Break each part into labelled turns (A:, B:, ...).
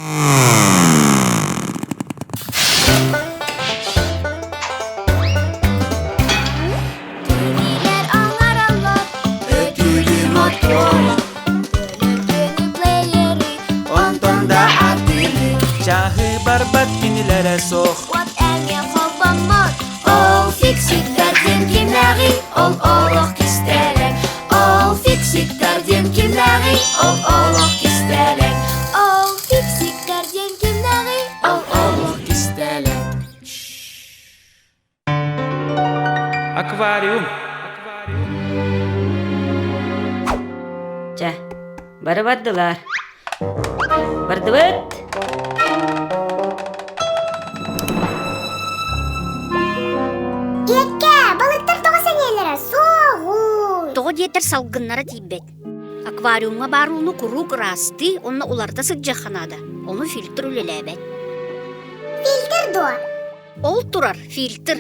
A: Tüyler ağarlar, ötülü motor, dönüp playeri, ondan da adili.
B: Çahı barbat dinilere sok.
A: What enge hobamot, all fixit gardien kimleri, all kisterek. All fixit gardien kimleri, all kisterek. All fixit gardien kimleri, all kisterek.
B: Akvaryum.
C: Çe, barabaddılar. Bardıbıt.
D: Iyekке, балыктар тоға сәнелері, соғуй.
E: Тоғы диетер салгыннара тейбет. Аквариумға баруыны курук расты, онна уларда сыджаханада. Оны фильтр үлеләбет.
D: Фильтр до.
E: Ол турар, фильтр.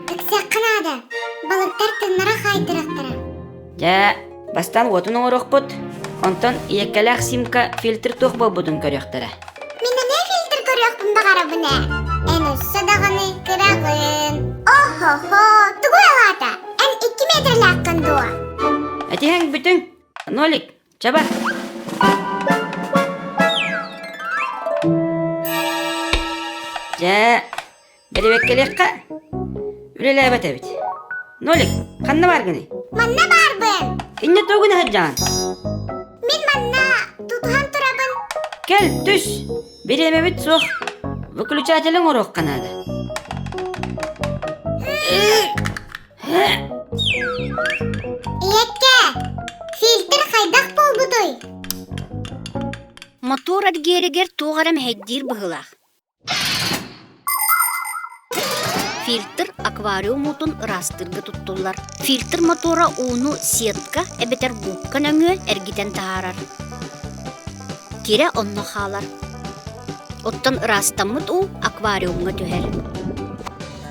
D: Үксек қынады. Балыктар тыннара қайтырықтыра.
C: Жа, бастан отын оңырық бұд. Онтан иеккелек симка фильтр тоқ болбудын көріқтірі.
D: Мені не фильтр көріқпін бағара бұны? Ән үсі дағыны кірағын. О-хо-хо, тұғы алата. Ән 2 метр ләккін до.
C: Әтең бүтін. Нолик, чаба. Жа, беребеккелекқа үлеләбет әбет. Нолик, қанна бар гыны?
D: Манна барбын.
C: Инне тоғыны хаджан.
D: Мен манна тұтған тұрабын.
C: Кел, түш. Беремебет соқ. Выключателің орақ қанады.
D: Iyekке, фильтр қайдақ бол бұдой.
E: Мотор аргерегер тоғарам хэддир бұғылақ. Фильтр аквариумутун растыргы туттулар. Фильтр мотора уну сетка эбетер буккан өңө эргитен таарар. Кире онно халар. Оттан растамыт у аквариумга түхер.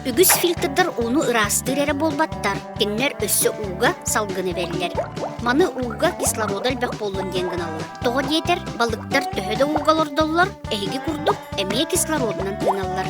E: Үгүс фильтрдар уну ырастыр эре болбаттар. Кеннер өссө уга салгыны берилер. Маны уга кислородал бек болун ден гыналар. Тога диетер балыктар төһөдө угалордоллар, эһиги курдук эмие кислородунан тыналлар.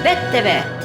C: Bette bet.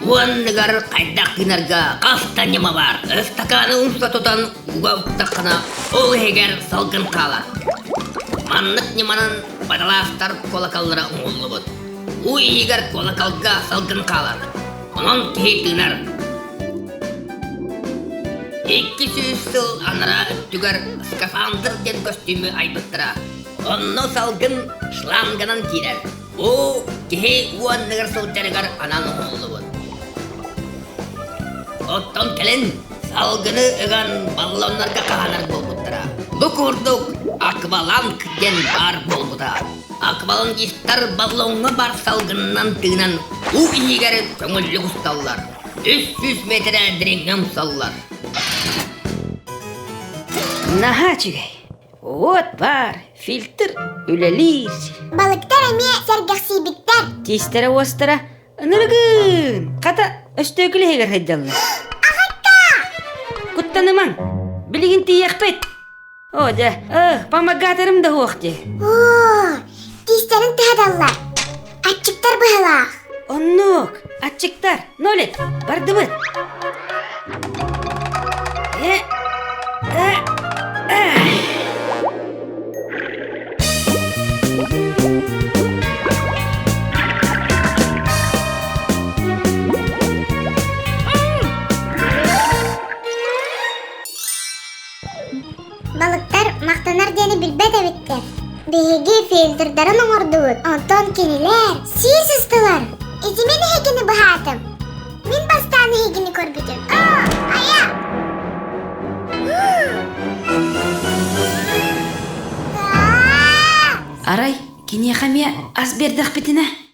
F: Уанныгар қайдақ гинарға қафта нема бар. Стаканы ұнса тұтан уға ұттақына ол егер салғын қала. Маннық неманын бадаластар колокаллара ұңылы бұд. У егер колокалға салғын қалады. Онын кейтінар. 200 сыл анара үттігер скафандр ден костюмі айбыттыра. Онны салғын шланганан кейдер. О, кей уанныгар сылжарығар анан ұңылы бұд. Оттон келін салгыны ыган баллонларга каанар болбуттара. Дукурдук акваланг ден бар болбута. Аквалангисттар баллонга бар салгыннан тыынан у ийгер көңүллүк усталлар. 300 метре диреңем саллар.
C: Наха чигай. Вот бар, фильтр үлелир.
D: Балыктар әме сәргәқсибиттер.
C: Тистері остыра. Ныргын. Қата өстөкілі егер хайдалны. Куттаныман. Білігін тиекпет. О, да. Помогатырым да оқты.
D: О, тистерін тәдаллар. Атчыктар бұғылақ.
C: Оннук. Атчыктар. Нолет. Барды бұд.
D: Балыктар мактанар дени билбет эбиттер. Биһиги фильтрдарын оңордубут. Онтон кинилер сиис ыстылар. Изимен хегини бахатым. Мин бастан хегини көрбүтүм. Ая!
C: Арай, кине хаме аз бердах битине.